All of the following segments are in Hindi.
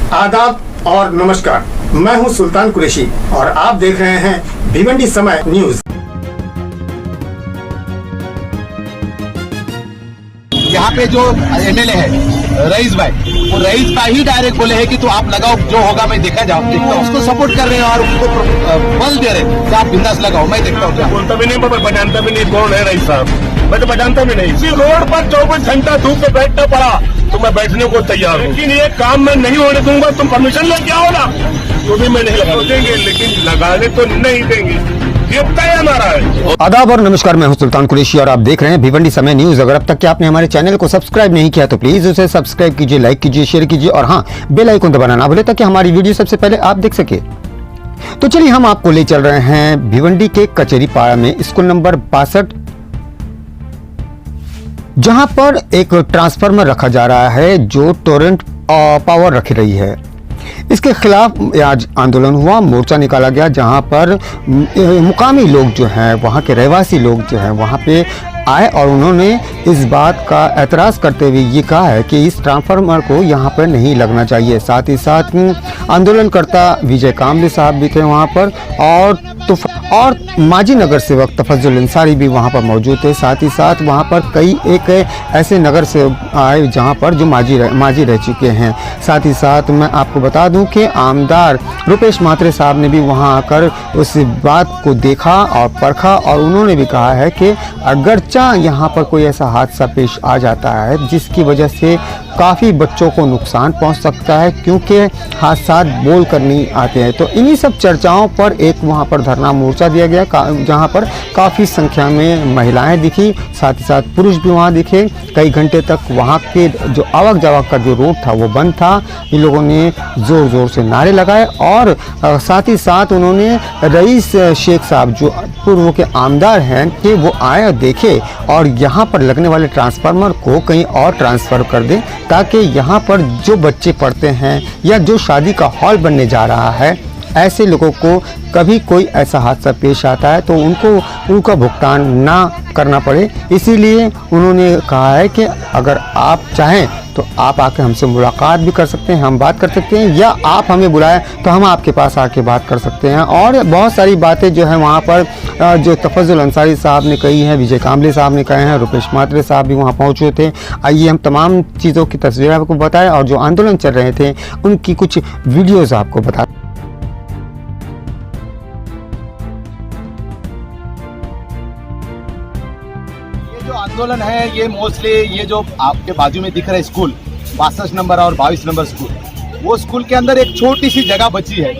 आदाब और नमस्कार, मैं हूं सुल्तान कुरैशी और आप देख रहे हैं भिवंडी समय न्यूज। यहाँ पे जो एमएलए है रईस भाई, वो रईस भाई ही डायरेक्ट बोले हैं कि तो आप लगाओ, जो होगा मैं देखता हूँ। उसको सपोर्ट कर रहे हैं और उसको बल दे रहे हैं कि आप बिंदास लगाओ, मैं देखता हूँ। बोलता भी नहीं, मैं पहचानता भी नहीं कौन है रईस साहब, मैं तो पहचानता भी नहीं। इसी रोड पर 24 घंटा धूप में बैठना पड़ा तो मैं बैठने को तैयार हूँ, लेकिन ये काम मैं नहीं होने दूंगा। तुम परमिशन लेके आओ ना, तो भी मैं नहीं लगा देंगे, लेकिन लगाने तो नहीं देंगे, ये तय हमारा है। आदाब और नमस्कार, मैं हूं सुल्तान कुरैशी और आप देख रहे हैं भिवंडी समय न्यूज। अगर अब तक के आपने हमारे चैनल को सब्सक्राइब नहीं किया तो प्लीज उसे सब्सक्राइब कीजिए, लाइक कीजिए, शेयर कीजिए और हाँ, बेल आइकन दबाना ना भूले ताकि हमारी वीडियो सबसे पहले आप देख सके। तो चलिए हम आपको ले चल रहे हैं भिवंडी के कचेरी पाड़ा में स्कूल नंबर 62, जहां पर एक ट्रांसफार्मर रखा जा रहा है जो टोरेंट पावर रख रही है। इसके खिलाफ आज आंदोलन हुआ, मोर्चा निकाला गया, जहां पर मुकामी लोग जो हैं, वहां के रहवासी लोग जो हैं, वहां पे आए और उन्होंने इस बात का एतराज़ करते हुए ये कहा है कि इस ट्रांसफार्मर को यहाँ पर नहीं लगना चाहिए। साथ ही साथ आंदोलनकर्ता विजय कामले साहब भी थे वहाँ पर और माजी नगर सेवक तफज्जुल अंसारी भी वहाँ पर मौजूद थे। साथ ही साथ वहाँ पर कई एक ऐसे नगर सेवक आए जहाँ पर जो माजी रह चुके हैं। साथ ही साथ मैं आपको बता दूं कि आमदार रुपेश म्हात्रे साहब ने भी वहाँ आकर उस बात को देखा और परखा और उन्होंने भी कहा है कि अगरचे यहाँ पर कोई ऐसा हादसा पेश आ जाता है जिसकी वजह से काफ़ी बच्चों को नुकसान पहुँच सकता है, क्योंकि हादसा बोल कर नहीं आते हैं। तो इन्हीं सब चर्चाओं पर एक वहाँ पर धरना मोर्चा दिया गया, जहाँ पर काफ़ी संख्या में महिलाएं दिखी, साथ ही साथ पुरुष भी वहाँ दिखे। कई घंटे तक वहाँ के जो आवक जावक का जो रोड था वो बंद था। इन लोगों ने ज़ोर ज़ोर से नारे लगाए और साथ ही साथ उन्होंने रईस शेख साहब जो पूर्व के आमदार हैं कि वो आए और देखे और यहाँ पर लगने वाले ट्रांसफार्मर को कहीं और ट्रांसफ़र कर दें, ताकि यहाँ पर जो बच्चे पढ़ते हैं या जो शादी का हॉल बनने जा रहा है, ऐसे लोगों को कभी कोई ऐसा हादसा पेश आता है तो उनका भुगतान ना करना पड़े। इसीलिए उन्होंने कहा है कि अगर आप चाहें तो आप आके हमसे मुलाकात भी कर सकते हैं, हम बात कर सकते हैं, या आप हमें बुलाएं तो हम आपके पास आके बात कर सकते हैं। और बहुत सारी बातें जो है वहाँ पर जो तफज्जुल अंसारी साहब ने कही हैं, विजय कामले साहब ने कहे हैं, रुपेश म्हात्रे साहब भी वहाँ पहुँचे थे। आइए हम तमाम चीज़ों की तस्वीरें आपको बताएं और जो आंदोलन चल रहे थे उनकी कुछ वीडियोज़ आपको बताएं। जो आंदोलन है ये मोस्टली ये जो आपके बाजू में दिख रहा है स्कूल 62 नंबर और 22 नंबर स्कूल, वो स्कूल के अंदर एक छोटी सी जगह बची है।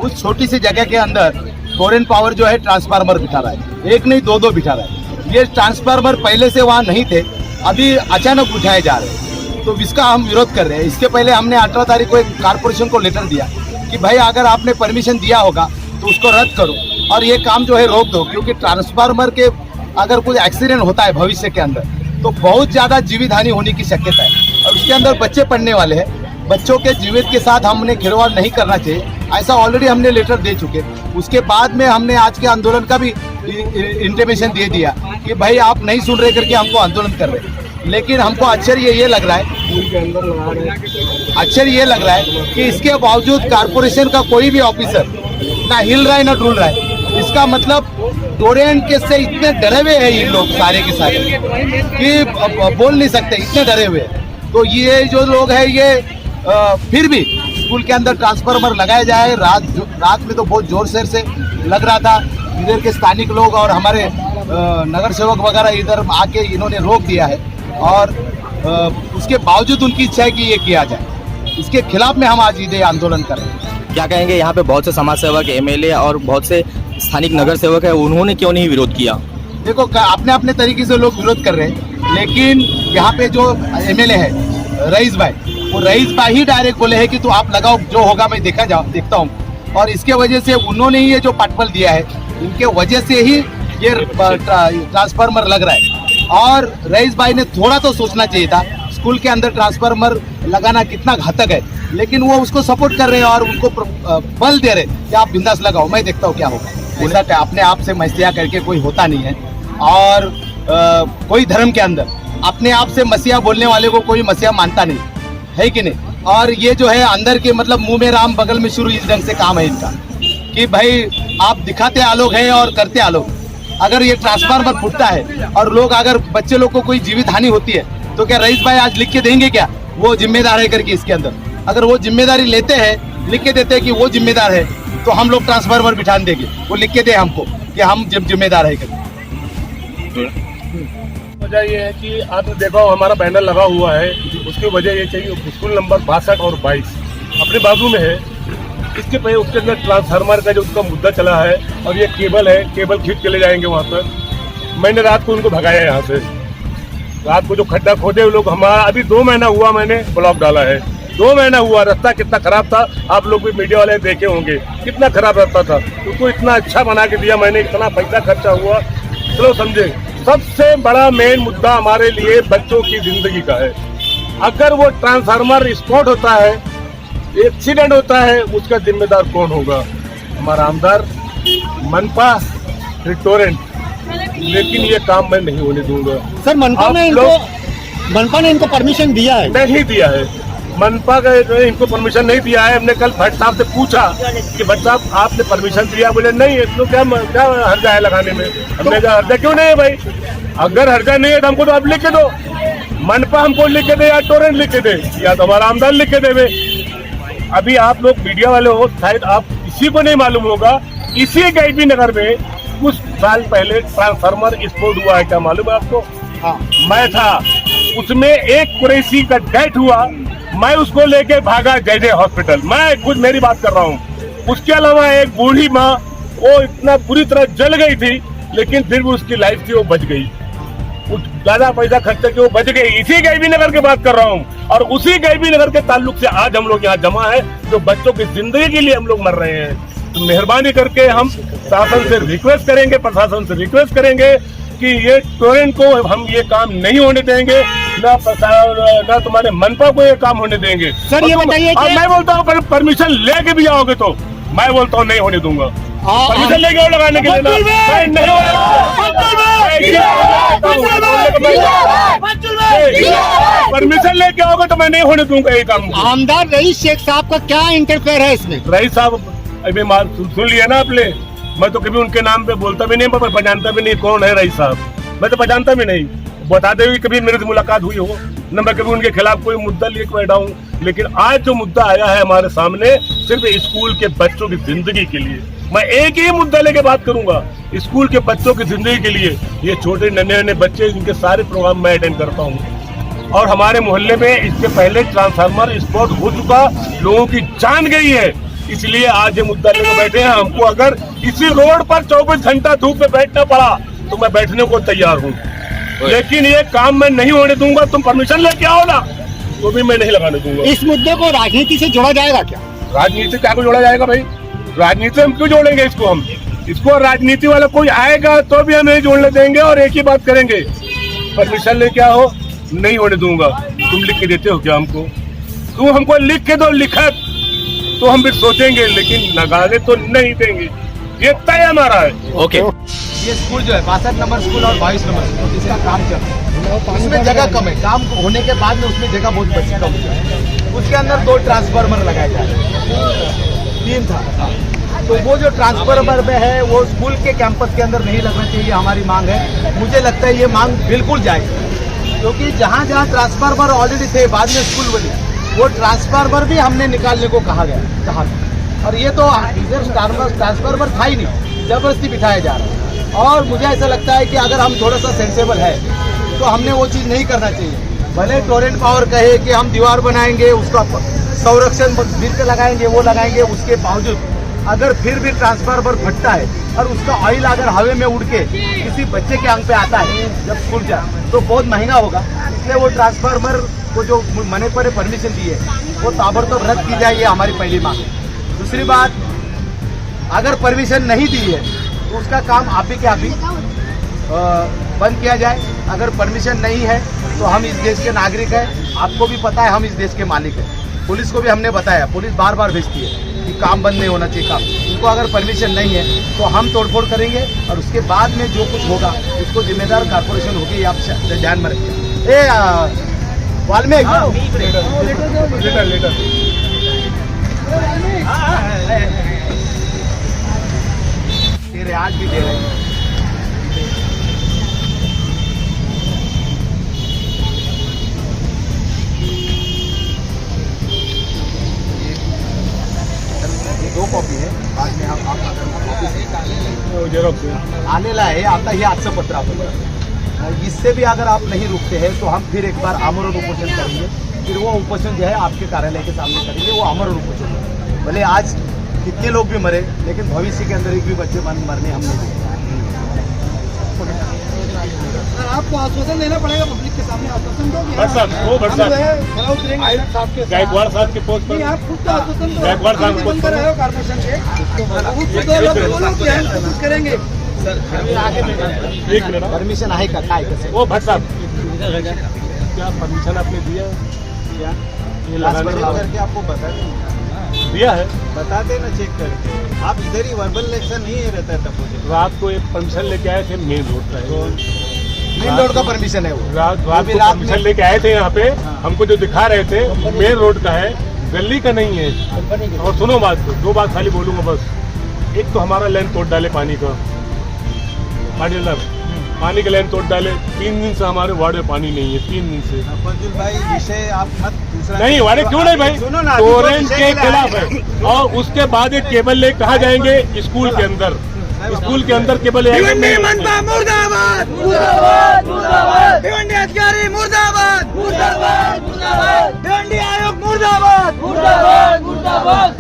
उस छोटी सी जगह के अंदर टोरेंट पावर जो है ट्रांसफार्मर बिठा रहा है, एक नहीं दो बिठा रहा है। ये ट्रांसफार्मर पहले से वहाँ नहीं थे, अभी अचानक उठाए जा रहे हैं, तो इसका हम विरोध कर रहे हैं। इसके पहले हमने 18 तारीख को एक कारपोरेशन को लेटर दिया कि भाई अगर आपने परमिशन दिया होगा तो उसको रद्द करो और ये काम जो है रोक दो, क्योंकि ट्रांसफार्मर के अगर कोई एक्सीडेंट होता है भविष्य के अंदर तो बहुत ज़्यादा जीवित हानि होने की शक्यता है और उसके अंदर बच्चे पढ़ने वाले हैं। बच्चों के जीवित के साथ हमने खिलवाड़ नहीं करना चाहिए, ऐसा ऑलरेडी हमने लेटर दे चुके। उसके बाद में हमने आज के आंदोलन का भी इंटीमेशन दे दिया कि भाई आप नहीं सुन रहे करके हमको आंदोलन कर रहे। लेकिन हमको आश्चर्य ये लग रहा है कि इसके बावजूद कारपोरेशन का कोई भी ऑफिसर ना हिल रहा है ना डुल रहा है। इसका मतलब टोरेंट के से इतने डरे हुए हैं ये लोग सारे के सारे कि बोल नहीं सकते, इतने डरे हुए हैं। तो ये जो लोग हैं ये फिर भी स्कूल के अंदर ट्रांसफार्मर लगाया जाए। रात में तो बहुत जोर शोर से लग रहा था। इधर के स्थानिक लोग और हमारे नगर सेवक वगैरह इधर आके इन्होंने रोक दिया है और उसके बावजूद उनकी इच्छा है कि ये किया जाए। इसके खिलाफ में हम आज ये आंदोलन कर रहे हैं। क्या कहेंगे, यहाँ पे बहुत से समाज सेवक, एमएलए और बहुत से स्थानिक नगर सेवक है, उन्होंने क्यों नहीं विरोध किया? देखो अपने अपने तरीके से लोग विरोध कर रहे हैं, लेकिन यहाँ पे जो एमएलए है रईस भाई, वो रईस भाई ही डायरेक्ट बोले हैं कि तो आप लगाओ, जो होगा मैं देखता हूँ। और इसके वजह से उन्होंने ही ये जो पटपल दिया है, इनके वजह से ही ये ट्रांसफार्मर लग रहा है। और रईस भाई ने थोड़ा तो सोचना चाहिए था, स्कूल के अंदर ट्रांसफार्मर लगाना कितना घातक है, लेकिन वो उसको सपोर्ट कर रहे हैं और उनको बल दे रहे कि आप बिंदास लगाओ, मैं देखता हूँ क्या होगा। ऐसा अपने आप से मसीहा करके कोई होता नहीं है। और कोई धर्म के अंदर अपने आप से मसीहा बोलने वाले को कोई मसीहा मानता नहीं है कि नहीं। और ये जो है अंदर के मतलब मुंह में राम बगल में शुरू, इस ढंग से काम है इनका कि भाई आप दिखाते आलोक है और करते आलोक। अगर ये ट्रांसफार्मर फूटता है और लोग अगर बच्चे लोग को कोई जीवित हानि होती है तो क्या रईस भाई आज लिख के देंगे क्या वो जिम्मेदार है करके? इसके अंदर अगर वो जिम्मेदारी लेते हैं, लिख के देते हैं कि वो जिम्मेदार है, तो हम लोग ट्रांसफार्मर बिठा देंगे, वो लिख के दे हमको कि हम जिम्मेदार है करके। वजह ये है कि आपने देखा हो हमारा बैनर लगा हुआ है, उसकी वजह ये चाहिए स्कूल नंबर 62 और 22 अपने बाजू में है। इसके पहले उसके अंदर ट्रांसफार्मर का जो उसका मुद्दा चला है और ये केबल है, केबल खींच के ले जाएंगे वहाँ पर। मैंने रात को उनको भगाया यहाँ से, रात को जो खड्डा खोदे लोग, हमारा अभी 2 महीना हुआ मैंने ब्लॉक डाला है, 2 महीना हुआ। रास्ता कितना खराब था, आप लोग भी मीडिया वाले देखे होंगे, कितना खराब रास्ता था। उसको इतना अच्छा बना के दिया मैंने, इतना पैसा खर्चा हुआ। चलो समझे, सबसे बड़ा मेन मुद्दा हमारे लिए बच्चों की जिंदगी का है। अगर वो ट्रांसफार्मर स्पॉट होता है, एक्सीडेंट होता है, उसका जिम्मेदार कौन होगा? हमारा आमदार, मनपा, फिर टोरेंट। लेकिन ये काम मैं नहीं होने दूंगा। सर मनपा ने इनको परमिशन दिया है? नहीं दिया है, मनपा का इनको परमिशन नहीं दिया है। हमने कल भट्ट साहब से पूछा कि भट्ट साहब आपने परमिशन दिया? बोले नहीं, तो क्या हर्जा है लगाने में? हमने कहा हर्जा क्यों नहीं है भाई? अगर हर्जा नहीं है तो हमको तो आप लिख के दो, मनपा हमको लिख के दे या टोरेंट लिख के दे या तो हमारा आमदार लिख के देवे। अभी आप लोग मीडिया वाले हो, शायद आप किसी को नहीं मालूम होगा, इसी गैबी नगर में कुछ साल पहले ट्रांसफार्मर स्फोट हुआ है, क्या मालूम है आपको? हाँ, मैं था उसमें, एक कुरैशी का डेथ हुआ, मैं उसको लेके भागा जयदे हॉस्पिटल। मैं खुद मेरी बात कर रहा हूँ। उसके अलावा एक बूढ़ी माँ, वो इतना बुरी तरह जल गई थी, लेकिन फिर भी उसकी लाइफ थी, वो बच गई। ज्यादा पैसा खर्च करके वो बच गई। इसी गैबी नगर की बात कर रहा हूँ, और उसी गैबी नगर के ताल्लुक से आज हम लोग यहाँ जमा है, जो बच्चों की जिंदगी के लिए हम लोग मर रहे हैं। तो मेहरबानी करके हम शासन से रिक्वेस्ट करेंगे, प्रशासन से रिक्वेस्ट करेंगे कि ये टोरेंट को हम ये काम नहीं होने देंगे, ना तुम्हारे मनपा को ये काम होने देंगे। सर ये बताइए कि मैं बोलता हूँ परमिशन लेके भी आओगे तो मैं बोलता हूँ नहीं होने दूंगा। परमिशन लेके आओ लगाने के लिए परमिशन लेके आओगे तो मैं नहीं होने दूंगा ये काम। आमदार रईस शेख साहब का क्या इंटरफेयर है इसमें? रईस साहब अभी सुन लिया ना आपने, मैं तो कभी उनके नाम पे बोलता भी नहीं, मैं पहचानता भी नहीं कौन है रईस साहब, मैं तो पहचानता भी नहीं। बता दे कभी मेरे से मुलाकात हुई हो न, मैं कभी उनके खिलाफ कोई मुद्दा लेके बैठा हूँ। लेकिन आज जो मुद्दा आया है हमारे सामने, सिर्फ स्कूल के बच्चों की जिंदगी के लिए, मैं एक ही मुद्दा लेके बात करूंगा, स्कूल के बच्चों की जिंदगी के लिए। ये छोटे नन्हे बच्चे, इनके सारे प्रोग्राम मैं अटेंड करता हूँ, और हमारे मोहल्ले में इससे पहले ट्रांसफार्मर स्पॉट हो चुका, लोगों की जान गई है। इसलिए आज ये मुद्दा लेकर बैठे हैं। हमको अगर इसी रोड पर 24 घंटा धूप में बैठना पड़ा तो मैं बैठने को तैयार हूँ, लेकिन ये काम मैं नहीं होने दूंगा। तुम परमिशन लेके आओ ना, तो भी मैं नहीं लगाने दूंगा। इस मुद्दे को राजनीति से जोड़ा जाएगा क्या? राजनीति क्या को जोड़ा जाएगा भाई? राजनीति हम क्यों जोड़ेंगे इसको? हम इसको राजनीति वाला कोई आएगा तो भी हम नहीं जोड़ने देंगे, और एक ही बात करेंगे, परमिशन लेके आओ, नहीं होने दूंगा। तुम लिख के देते हो क्या हमको? तुम हमको लिख के दो, लिखत तो हम भी सोचेंगे, लेकिन लगाने तो नहीं देंगे, ये तय हमारा है। ओके। ये स्कूल जो है 62 नंबर स्कूल और 22 नंबर स्कूल, इसका काम चल रहा है, उसमें जगह कम है। काम होने के बाद में उसमें जगह बहुत बची कम है। उसके अंदर 2 ट्रांसफार्मर लगाए जा रहे हैं, 3 था। तो वो जो ट्रांसफार्मर में है वो स्कूल के कैंपस के अंदर नहीं लगना चाहिए, हमारी मांग है। मुझे लगता है ये मांग बिल्कुल जाएगी, क्योंकि जहाँ जहाँ ट्रांसफार्मर ऑलरेडी थे, बाद में स्कूल बनी, वो ट्रांसफार्मर भी हमने निकालने को कहा था। और ये तो इधर ट्रांसफार्मर था ही नहीं, जबरदस्ती बिठाया जा रहा है। और मुझे ऐसा लगता है कि अगर हम थोड़ा सा सेंसेबल है तो हमने वो चीज़ नहीं करना चाहिए। भले टोरेंट पावर कहे कि हम दीवार बनाएंगे, उसका संरक्षण बिल लगाएंगे, वो लगाएंगे, उसके बावजूद अगर फिर भी ट्रांसफार्मर फटता है और उसका ऑयल अगर हवा में उड़ के किसी बच्चे के अंग पे आता है जब स्कूल जाए, तो बहुत महंगा होगा। इसलिए वो ट्रांसफार्मर को जो मने पर परमिशन दी है वो ताबड़तोड़ रद्द की जाए, ये हमारी पहली मांग है। दूसरी बात, अगर परमिशन नहीं दी है तो उसका काम आप ही के आप ही बंद किया जाए। अगर परमिशन नहीं है तो हम इस देश के नागरिक हैं, आपको भी पता है हम इस देश के मालिक हैं। पुलिस को भी हमने बताया, पुलिस बार बार भेजती है कि काम बंद नहीं होना चाहिए काम। उनको अगर परमिशन नहीं है तो हम तोड़फोड़ करेंगे, और उसके बाद में जो कुछ होगा उसको जिम्मेदार कॉर्पोरेशन होगी, आप ध्यान में रखिए। वाल्मीकि लेटर दे रहे, आज भी दे रहे हैं। ये 2 कॉपी है, बाद में आप अगर कॉपी जेरॉक्स आलेला आहे आता हे आजचं पत्र आपण इससे भी अगर आप नहीं रुकते हैं तो हम फिर एक बार आमरण उपोषण करेंगे। फिर वो उपोषण जो है आपके कार्यालय के सामने करेंगे, वो आमरण उपोषण। भले आज कितने लोग भी मरे, लेकिन भविष्य के अंदर एक भी बच्चे मरने हम नहीं देंगे। सर, आपको आश्वासन देना पड़ेगा पब्लिक के सामने, आश्वासन दो कि भट्ट साहब, वो भट्ट साहब। हम जो है खरा उतरेंगे साहब के साथ। गायकवाड़ साहब के पोस्ट पर नहीं, आप खुद का आश्वासन दो। गायकवाड़ साहब आप को बंद कर रहे हो कॉर्पोरेशन के, खुद दो लोग बोलो कि हम कुछ करेंगे। एक मिनट परमिशन आहे का काय कसं? वो भट्ट साहब क्या परमिशन आपने दिया क्या ये क्लास लगाने चेक का? करके आपको बता दें, दिया है बता देना चेक करके। आप इधर ही वर्बल लेक्चर नहीं रहता है तब रात को एक परमिशन लेके आए थे मेन रोड का मेन रोड का परमिशन है वो। रात वो रात भी को रात परमिशन में- लेके आए थे यहाँ पे, हमको जो दिखा रहे थे मेन रोड का है, गली का नहीं है। और सुनो बात को, 2 बात खाली बोलूंगा बस। एक तो हमारा लाइन तोड़ डाले पानी का, पानी का लाइन तोड़ डाले। 3 दिन से हमारे वार्ड में पानी नहीं है, 3 दिन से। फजल भाई विषय आप मत दूसरा नहीं वाड़े क्यों नहीं भाई, सुनो ना, अभी जो टोरेंट विषय के के खिलाफ लिए है। और उसके बाद एक केबल ले कहा जाएंगे स्कूल के अंदर, स्कूल के अंदर केबल मुर्दाबाद मुर्दाबाद मुर्दाबाद, भिवंडी अधिकारी मुर्दाबाद मुर्दाबाद मुर्दाबाद, भिवंडी आयोग मुर्दाबाद मुर्दाबाद मुर्दाबाद।